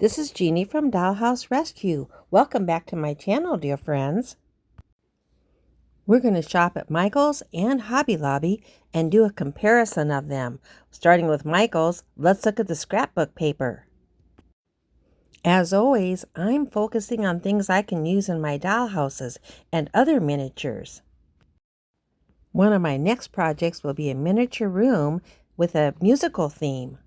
This is Jeannie from Dollhouse Rescue. Welcome back to my channel, dear friends. We're going to shop at Michael's and Hobby Lobby and do a comparison of them. Starting with Michael's, let's look at the scrapbook paper. As always, I'm focusing on things I can use in my dollhouses and other miniatures. One of my next projects will be a miniature room with a musical theme.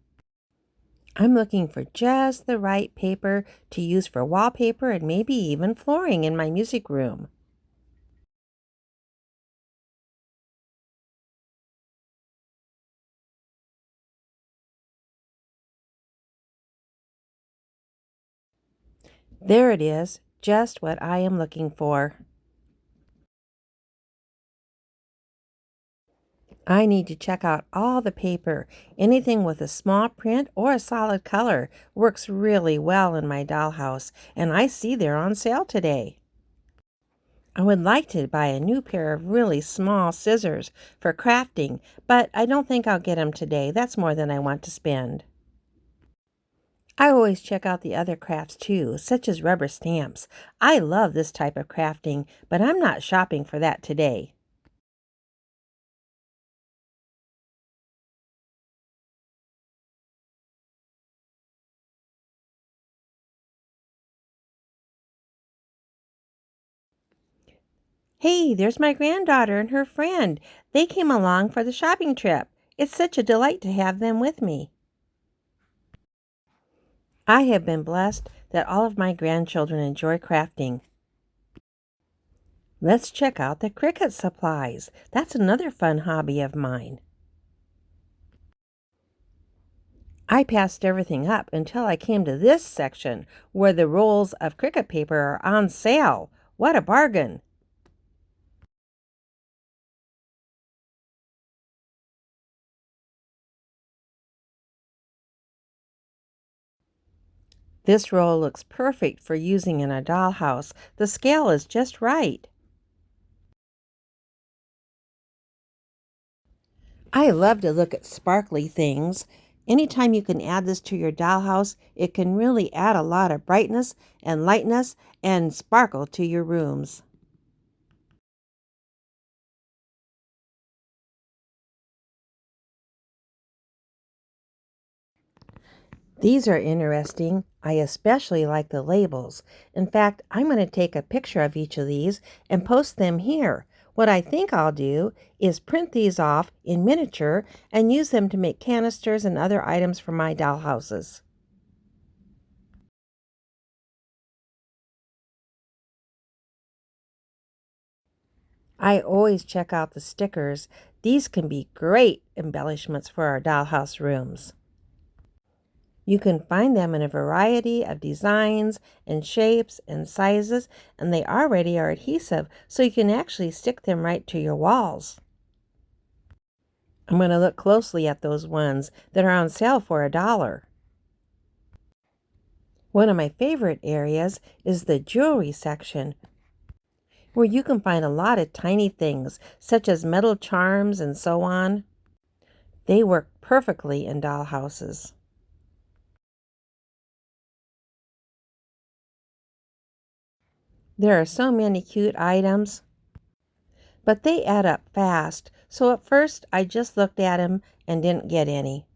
I'm looking for just the right paper to use for wallpaper and maybe even flooring in my music room. There it is, just what I am looking for. I need to check out all the paper. Anything with a small print or a solid color works really well in my dollhouse, and I see they're on sale today. I would like to buy a new pair of really small scissors for crafting, but I don't think I'll get them today. That's more than I want to spend. I always check out the other crafts too, such as rubber stamps. I love this type of crafting, but I'm not shopping for that today. Hey, there's my granddaughter and her friend. They came along for the shopping trip. It's such a delight to have them with me. I have been blessed that all of my grandchildren enjoy crafting. Let's check out the Cricut supplies. That's another fun hobby of mine. I passed everything up until I came to this section where the rolls of Cricut paper are on sale. What a bargain! This roll looks perfect for using in a dollhouse. The scale is just right. I love to look at sparkly things. Anytime you can add this to your dollhouse, it can really add a lot of brightness and lightness and sparkle to your rooms. These are interesting. I especially like the labels. In fact, I'm going to take a picture of each of these and post them here. What I think I'll do is print these off in miniature and use them to make canisters and other items for my dollhouses. I always check out the stickers. These can be great embellishments for our dollhouse rooms. You can find them in a variety of designs and shapes and sizes, and they already are adhesive, so you can actually stick them right to your walls. I'm going to look closely at those ones that are on sale for $1. One of my favorite areas is the jewelry section, where you can find a lot of tiny things, such as metal charms and so on. They work perfectly in dollhouses. There are so many cute items, but they add up fast, so at first I just looked at them and didn't get any.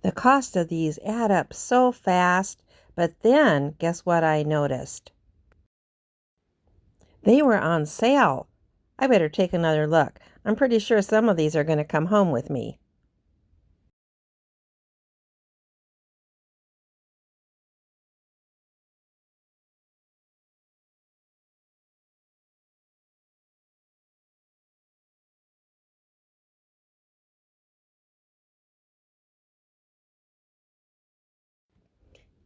The cost of these add up so fast, but then guess what I noticed? They were on sale. I better take another look. I'm pretty sure some of these are going to come home with me.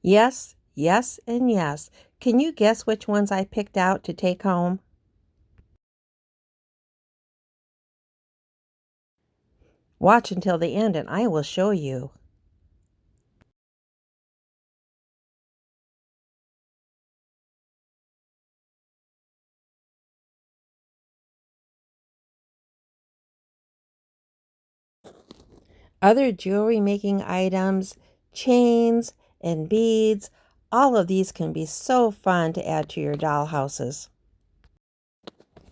Yes, yes, and yes. Can you guess which ones I picked out to take home? Watch until the end and I will show you. Other jewelry making items, chains, and beads, all of these can be so fun to add to your doll houses.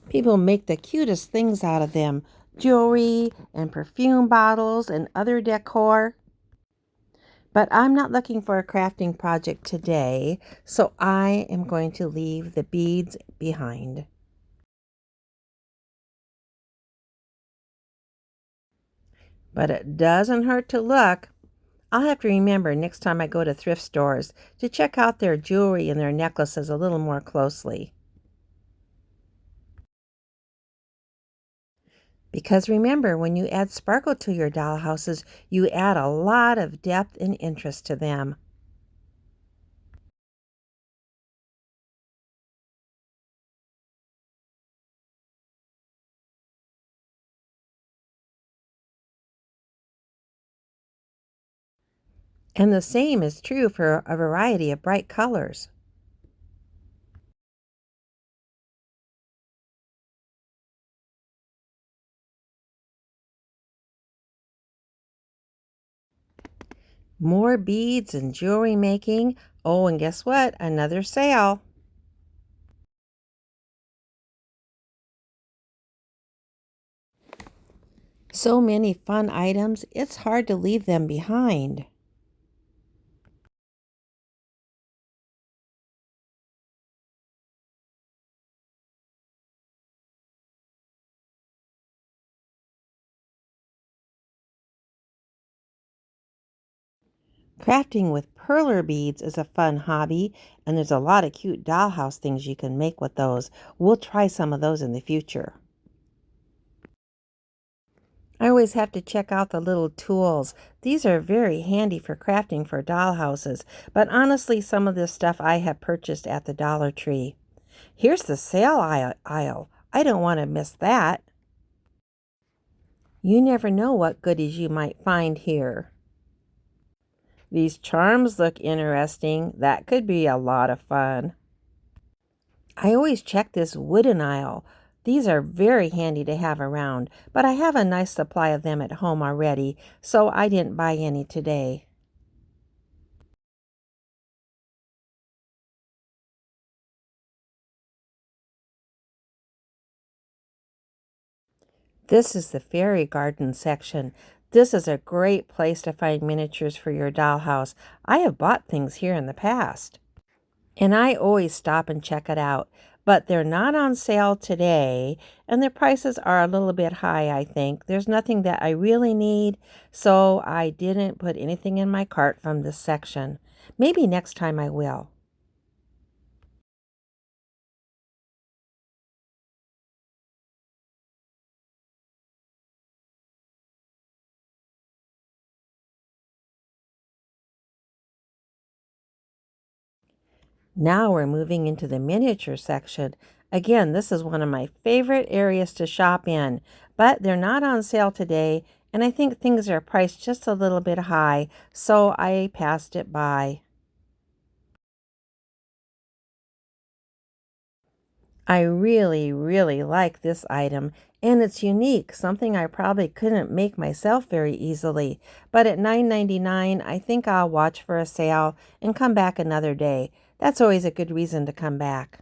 People make the cutest things out of them, jewelry and perfume bottles and other decor. But I'm not looking for a crafting project today, so I am going to leave the beads behind. But it doesn't hurt to look. I'll have to remember next time I go to thrift stores to check out their jewelry and their necklaces a little more closely. Because remember, when you add sparkle to your doll houses, you add a lot of depth and interest to them. And the same is true for a variety of bright colors. More beads and jewelry making. Oh, and guess what? Another sale. So many fun items, it's hard to leave them behind. Crafting with perler beads is a fun hobby, and there's a lot of cute dollhouse things you can make with those. We'll try some of those in the future. I always have to check out the little tools. These are very handy for crafting for dollhouses, but honestly, some of this stuff I have purchased at the Dollar Tree. Here's the sale aisle. I don't want to miss that. You never know what goodies you might find here. These charms look interesting. That could be a lot of fun. I always check this wooden aisle. These are very handy to have around, but I have a nice supply of them at home already, so I didn't buy any today. This is the fairy garden section. This is a great place to find miniatures for your dollhouse. I have bought things here in the past, and I always stop and check it out. But they're not on sale today, and their prices are a little bit high, I think. There's nothing that I really need, so I didn't put anything in my cart from this section. Maybe next time I will. Now we're moving into the miniature section. Again, this is one of my favorite areas to shop in, but they're not on sale today, and I think things are priced just a little bit high, so I passed it by. I really, really like this item, and it's unique, something I probably couldn't make myself very easily. But at $9.99, I think I'll watch for a sale and come back another day. That's always a good reason to come back.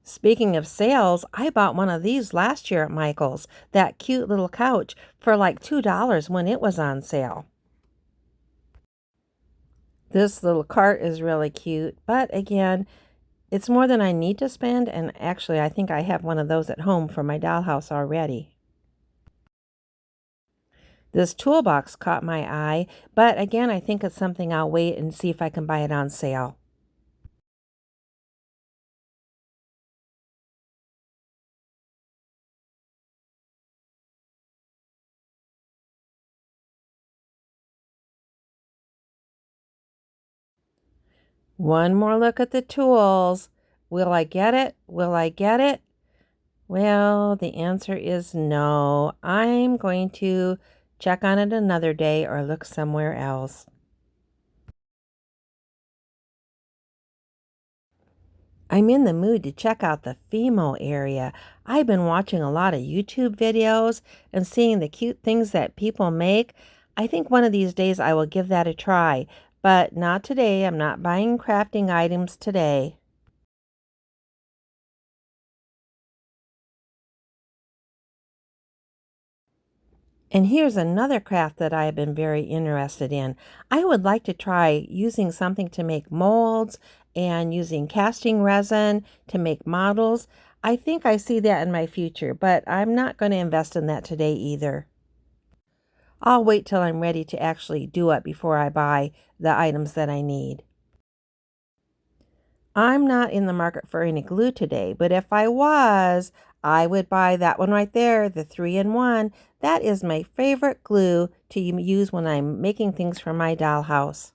Speaking of sales, I bought one of these last year at Michael's, that cute little couch, for like $2 when it was on sale. This little cart is really cute, but again, it's more than I need to spend, and actually, I think I have one of those at home for my dollhouse already. This toolbox caught my eye, but again, I think it's something I'll wait and see if I can buy it on sale. One more look at the tools. Will I get it? Will I get it? Well, the answer is no. I'm going to check on it another day or look somewhere else. I'm in the mood to check out the Fimo area. I've been watching a lot of YouTube videos and seeing the cute things that people make. I think one of these days I will give that a try, but not today. I'm not buying crafting items today. And here's another craft that I have been very interested in. I would like to try using something to make molds and using casting resin to make models. I think I see that in my future, but I'm not going to invest in that today either. I'll wait till I'm ready to actually do it before I buy the items that I need. I'm not in the market for any glue today, but if I was, I would buy that one right there, the 3-in-1. That is my favorite glue to use when I'm making things for my dollhouse.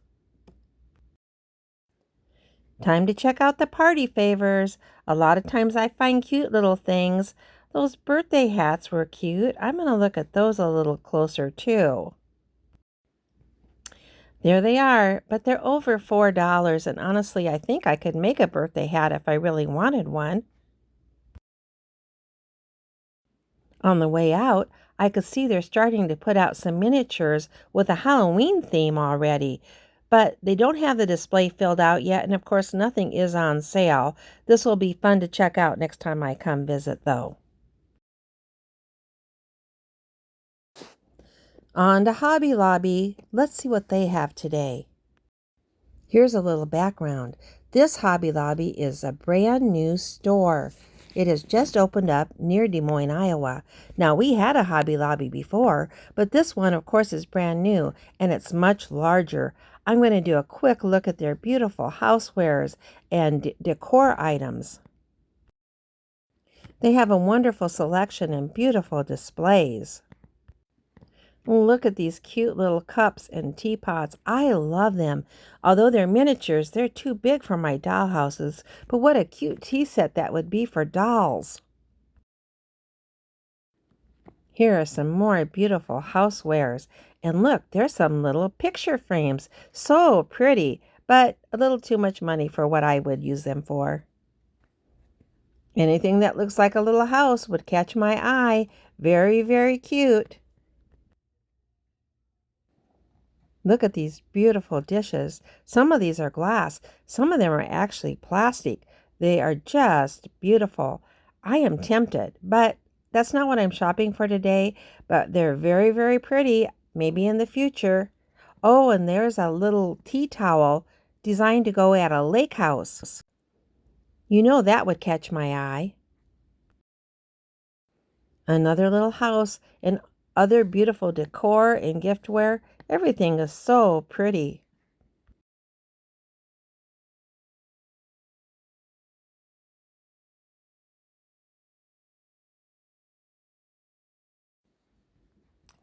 Time to check out the party favors. A lot of times I find cute little things. Those birthday hats were cute. I'm going to look at those a little closer too. There they are, but they're over $4, and honestly, I think I could make a birthday hat if I really wanted one. On the way out, I could see they're starting to put out some miniatures with a Halloween theme already, but they don't have the display filled out yet, and of course, nothing is on sale. This will be fun to check out next time I come visit, though. On to Hobby Lobby. Let's see what they have today. Here's a little background. This Hobby Lobby is a brand new store. It has just opened up near Des Moines, Iowa. Now, we had a Hobby Lobby before, but this one, of course, is brand new and it's much larger. I'm going to do a quick look at their beautiful housewares and decor items. They have a wonderful selection and beautiful displays. Look at these cute little cups and teapots. I love them. Although they're miniatures, they're too big for my dollhouses. But what a cute tea set that would be for dolls. Here are some more beautiful housewares. And look, there's some little picture frames. So pretty, but a little too much money for what I would use them for. Anything that looks like a little house would catch my eye. Very, very cute. Look at these beautiful dishes. Some of these are glass. Some of them are actually plastic. They are just beautiful. I am tempted, but that's not what I'm shopping for today. But they're very, very pretty. Maybe in the future. Oh, and there's a little tea towel designed to go at a lake house. You know that would catch my eye. Another little house and other beautiful decor and giftware. Everything is so pretty.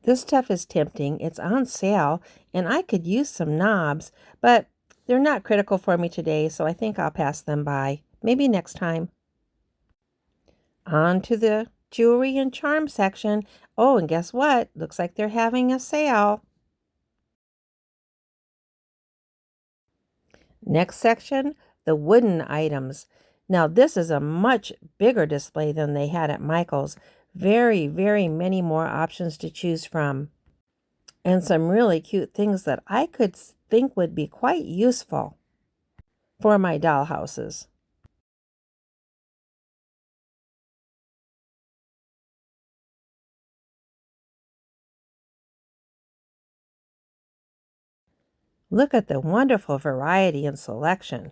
This stuff is tempting. It's on sale, and I could use some knobs, but they're not critical for me today, so I think I'll pass them by. Maybe next time. On to the jewelry and charm section. Oh, and guess what? Looks like they're having a sale. Next section, the wooden items. Now, this is a much bigger display than they had at Michael's. Very, very many more options to choose from. And some really cute things that I could think would be quite useful for my dollhouses. Look at the wonderful variety and selection.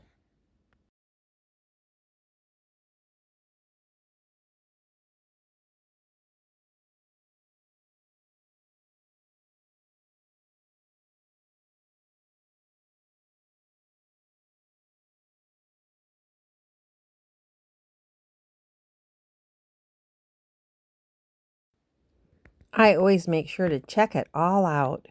I always make sure to check it all out.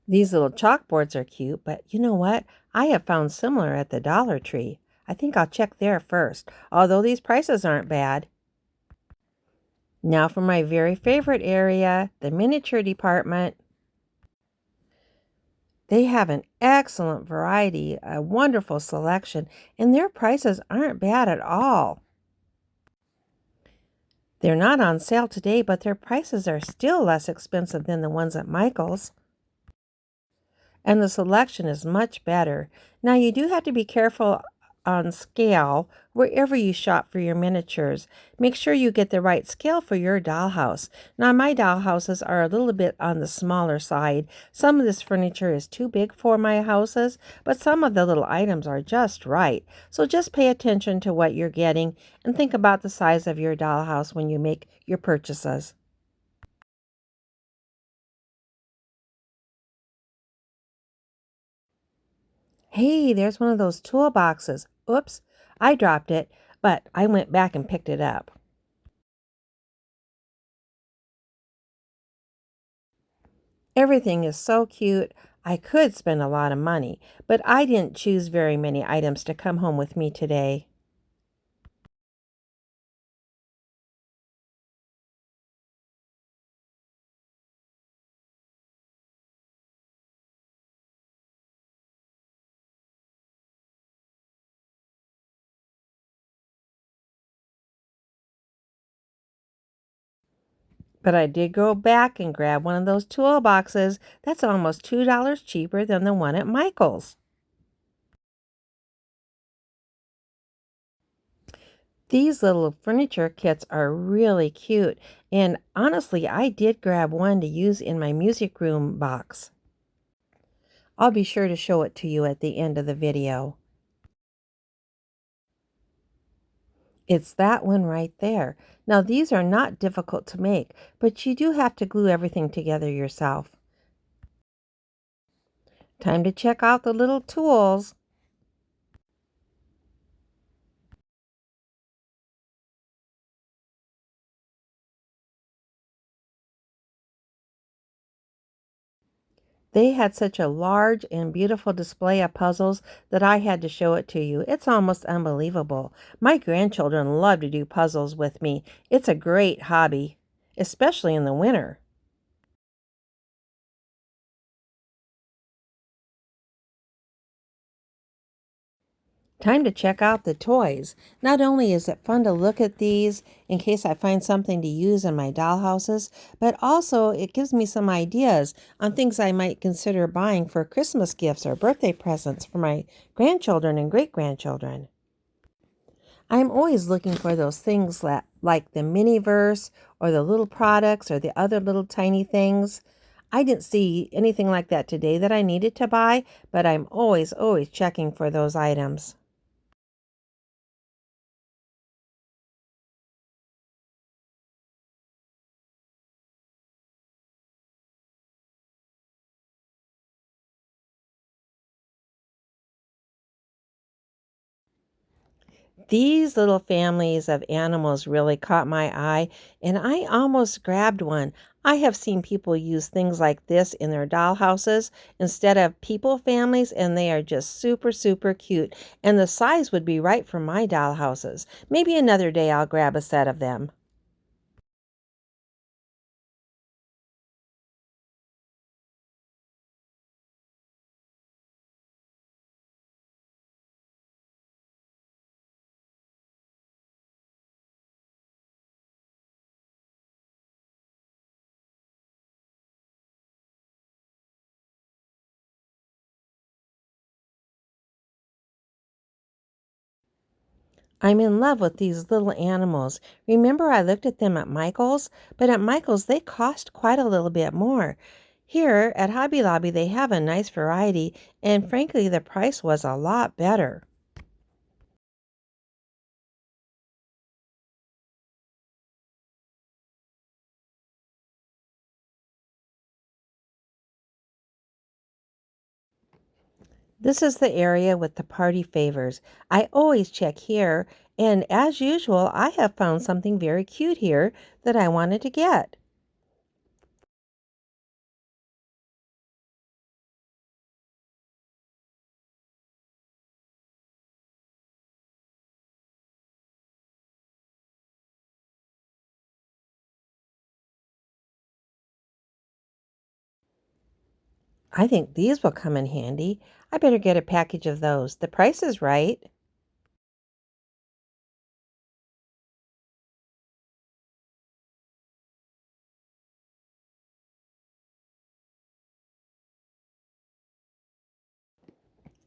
These little chalkboards are cute, but you know what? I have found similar at the Dollar Tree. I think I'll check there first, although these prices aren't bad. Now for my very favorite area, the miniature department. They have an excellent variety, a wonderful selection, and their prices aren't bad at all. They're not on sale today, but their prices are still less expensive than the ones at Michael's. And the selection is much better. Now, you do have to be careful on scale wherever you shop for your miniatures. Make sure you get the right scale for your dollhouse. Now, my dollhouses are a little bit on the smaller side. Some of this furniture is too big for my houses, but some of the little items are just right. So just pay attention to what you're getting and think about the size of your dollhouse when you make your purchases. Hey, there's one of those toolboxes. Oops, I dropped it, but I went back and picked it up. Everything is so cute. I could spend a lot of money, but I didn't choose very many items to come home with me today. But I did go back and grab one of those toolboxes that's almost $2 cheaper than the one at Michael's. These little furniture kits are really cute, and honestly, I did grab one to use in my music room box. I'll be sure to show it to you at the end of the video. It's that one right there. Now, these are not difficult to make, but you do have to glue everything together yourself. Time to check out the little tools. They had such a large and beautiful display of puzzles that I had to show it to you. It's almost unbelievable. My grandchildren love to do puzzles with me. It's a great hobby, especially in the winter. Time to check out the toys. Not only is it fun to look at these in case I find something to use in my dollhouses, but also it gives me some ideas on things I might consider buying for Christmas gifts or birthday presents for my grandchildren and great grandchildren. I'm always looking for those things like the Miniverse or the little products or the other little tiny things. I didn't see anything like that today that I needed to buy, but I'm always checking for those items. These little families of animals really caught my eye, and I almost grabbed one. I have seen people use things like this in their dollhouses instead of people families, and they are just super cute. And the size would be right for my dollhouses. Maybe another day I'll grab a set of them. I'm in love with these little animals. Remember, I looked at them at Michael's, but at Michael's they cost quite a little bit more. Here at Hobby Lobby, they have a nice variety, and frankly, the price was a lot better. This is the area with the party favors. I always check here, and as usual, I have found something very cute here that I wanted to get. I think these will come in handy. I better get a package of those. The price is right.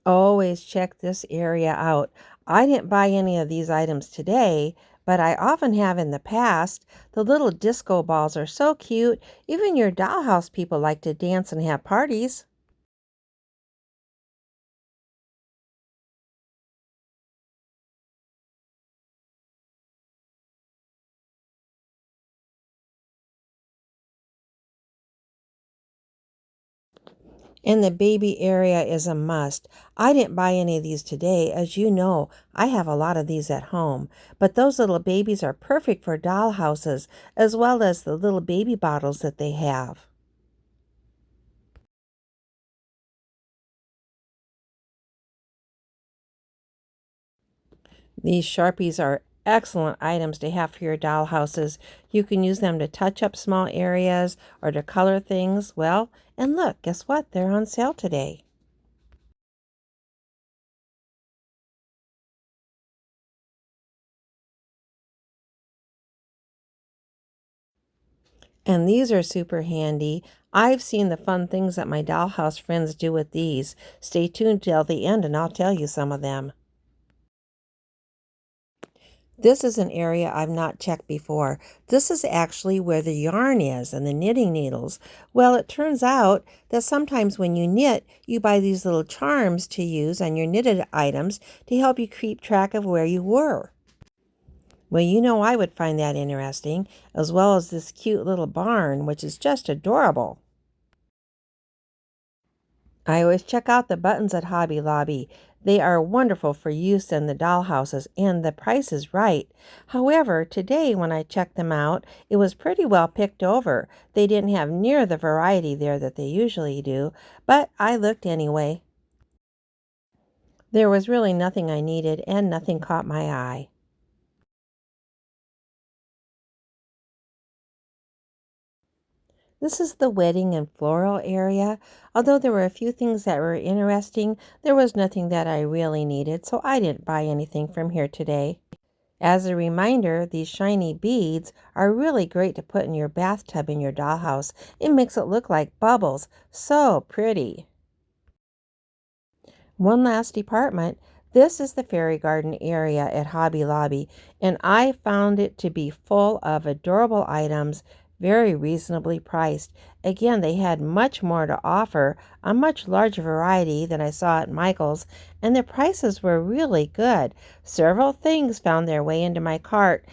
Always check this area out. I didn't buy any of these items today, but I often have in the past. The little disco balls are so cute. Even your dollhouse people like to dance and have parties. And the baby area is a must. I didn't buy any of these today. As you know, I have a lot of these at home. But those little babies are perfect for dollhouses, as well as the little baby bottles that they have. These Sharpies are excellent items to have for your dollhouses. You can use them to touch up small areas or to color things. Well, and look, guess what? They're on sale today. And these are super handy. I've seen the fun things that my dollhouse friends do with these. Stay tuned till the end and I'll tell you some of them. This is an area I've not checked before. This is actually where the yarn is and the knitting needles. Well, it turns out that sometimes when you knit, you buy these little charms to use on your knitted items to help you keep track of where you were. Well, you know I would find that interesting, as well as this cute little barn, which is just adorable. I always check out the buttons at Hobby Lobby. They are wonderful for use in the dollhouses, and the price is right. However, today when I checked them out, it was pretty well picked over. They didn't have near the variety there that they usually do, but I looked anyway. There was really nothing I needed, and nothing caught my eye. This is the wedding and floral area. Although there were a few things that were interesting, there was nothing that I really needed, so I didn't buy anything from here today. As a reminder, these shiny beads are really great to put in your bathtub in your dollhouse. It makes it look like bubbles. So pretty. One last department. This is the fairy garden area at Hobby Lobby, and I found it to be full of adorable items, very reasonably priced. Again, they had much more to offer, a much larger variety than I saw at Michael's, and the prices were really good. Several things found their way into my cart,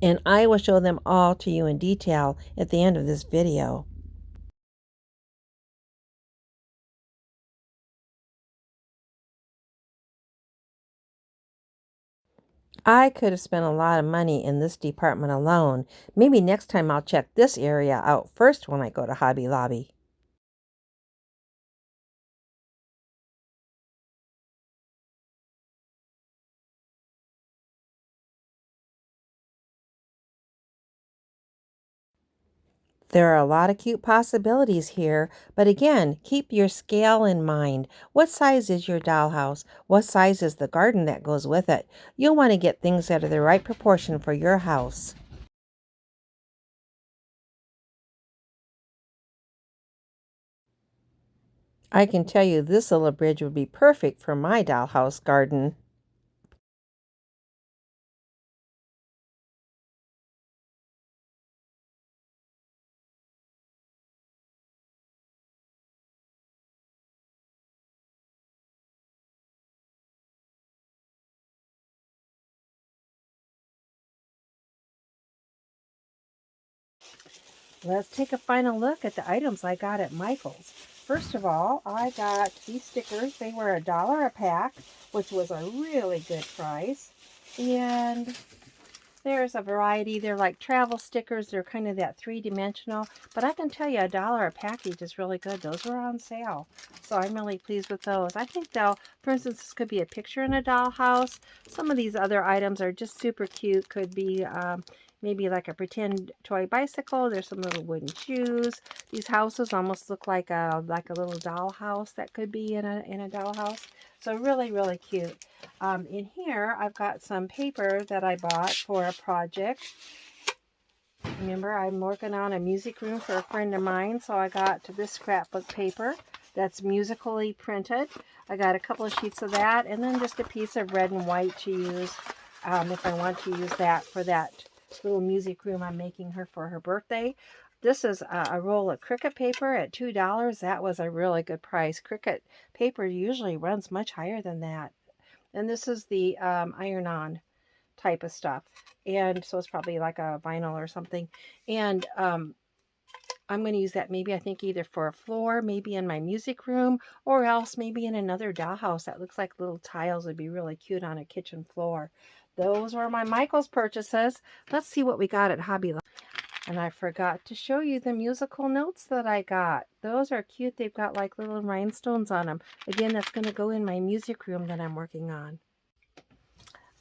and I will show them all to you in detail at the end of this video. I could have spent a lot of money in this department alone. Maybe next time I'll check this area out first when I go to Hobby Lobby. There are a lot of cute possibilities here, but again, keep your scale in mind. What size is your dollhouse? What size is the garden that goes with it? You'll want to get things that are the right proportion for your house. I can tell you this little bridge would be perfect for my dollhouse garden. Let's take a final look at the items I got at Michael's. First of all, I got these stickers. They were $1 a pack, which was a really good price. And there's a variety. They're like travel stickers. They're kind of that three-dimensional. But I can tell you $1 a package is really good. Those were on sale. So I'm really pleased with those. I think they'll, for instance, this could be a picture in a dollhouse. Some of these other items are just super cute. Could be maybe like a pretend toy bicycle. There's some little wooden shoes. These houses almost look like a little dollhouse that could be in a dollhouse. So really, really cute. In here, I've got some paper that I bought for a project. Remember, I'm working on a music room for a friend of mine, so I got this scrapbook paper that's musically printed. I got a couple of sheets of that, and then just a piece of red and white to use if I want to use that for that little music room I'm making her for her birthday. This is a roll of Cricut paper at $2. That was a really good price. Cricut paper usually runs much higher than that. And this is the iron-on type of stuff, and so it's probably like a vinyl or something. And I'm going to use that maybe, I think, either for a floor, maybe in my music room, or else maybe in another dollhouse that looks like little tiles. Would be really cute on a kitchen floor. Those were my Michaels purchases. Let's see what we got at Hobby Lobby. And I forgot to show you the musical notes that I got. Those are cute. They've got like little rhinestones on them. Again, that's going to go in my music room that I'm working on.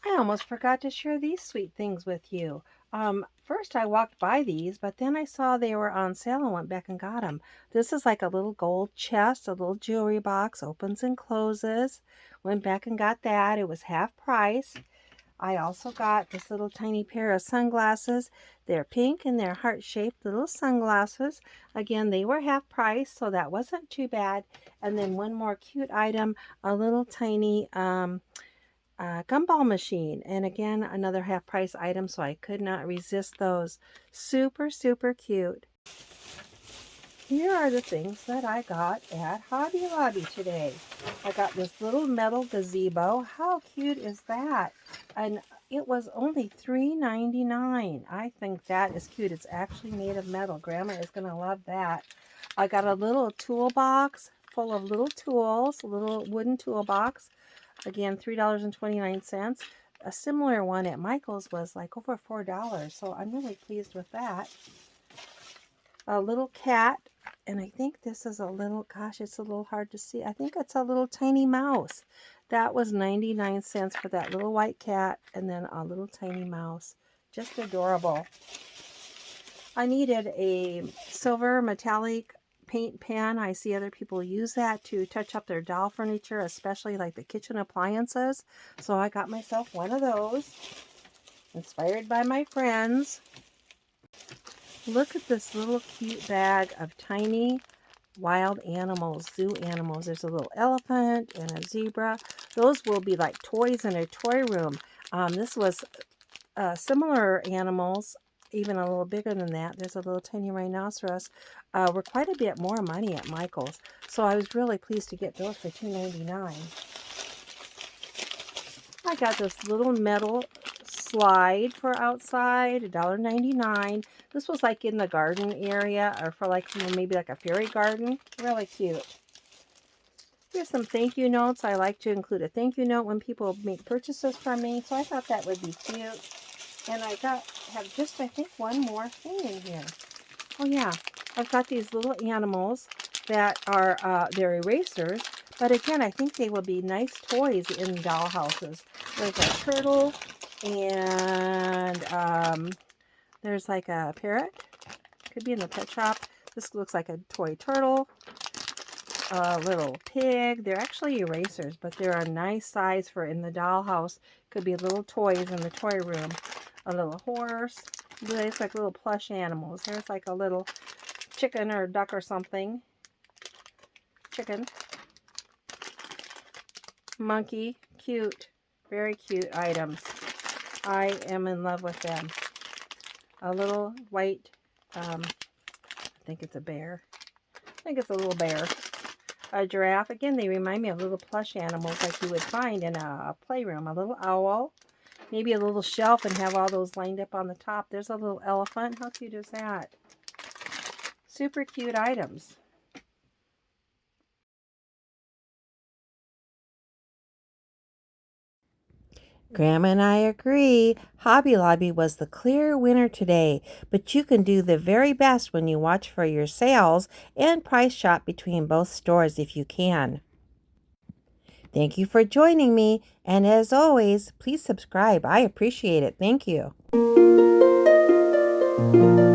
I almost forgot to share these sweet things with you. First I walked by these, but then I saw they were on sale and went back and got them. This is like a little gold chest, a little jewelry box, opens and closes. Went back and got that. It was half price. I also got this little tiny pair of sunglasses. They're pink and they're heart-shaped little sunglasses. Again, they were half price, so that wasn't too bad. And then one more cute item, a little tiny gumball machine, and again another half price item, so I could not resist those. Super, super cute. Here are the things that I got at Hobby Lobby today. I got this little metal gazebo. How cute is that? And it was only $3.99. I think that is cute. It's actually made of metal. Grandma is going to love that. I got a little toolbox full of little tools, a little wooden toolbox. Again, $3.29. A similar one at Michael's was like over $4, so I'm really pleased with that. A little cat, and I think this is a little, gosh, it's a little hard to see. I think it's a little tiny mouse. That was 99 cents for that little white cat, and then a little tiny mouse. Just adorable. I needed a silver metallic paint pen. I see other people use that to touch up their doll furniture, especially like the kitchen appliances. So I got myself one of those, inspired by my friends. Look at this little cute bag of tiny wild animals, zoo animals. There's a little elephant and a zebra. Those will be like toys in a toy room. This was similar animals, even a little bigger than that. There's a little tiny rhinoceros. Were quite a bit more money at Michael's. So I was really pleased to get those for $2.99. I got this little metal slide for outside, $1.99. This was like in the garden area, or for like maybe like a fairy garden. Really cute. Here's some thank you notes. I like to include a thank you note when people make purchases from me, so I thought that would be cute. And I have just, I think, one more thing in here. Oh yeah, I've got these little animals that are, they're erasers. But again, I think they will be nice toys in dollhouses. There's a turtle, and there's like a parrot. Could be in the pet shop. This looks like a toy turtle. A little pig. They're actually erasers, but they're a nice size for in the dollhouse. Could be little toys in the toy room. A little horse. It's like little plush animals. There's like a little chicken or duck or something. Chicken. Monkey. Cute. Very cute items. I am in love with them. A little white, I think it's a bear. I think it's a little bear. A giraffe. Again, they remind me of little plush animals like you would find in a playroom. A little owl. Maybe a little shelf and have all those lined up on the top. There's a little elephant. How cute is that? Super cute items. Grandma and I agree. Hobby Lobby was the clear winner today, but you can do the very best when you watch for your sales and price shop between both stores if you can. Thank you for joining me, and as always, please subscribe. I appreciate it. Thank you. you.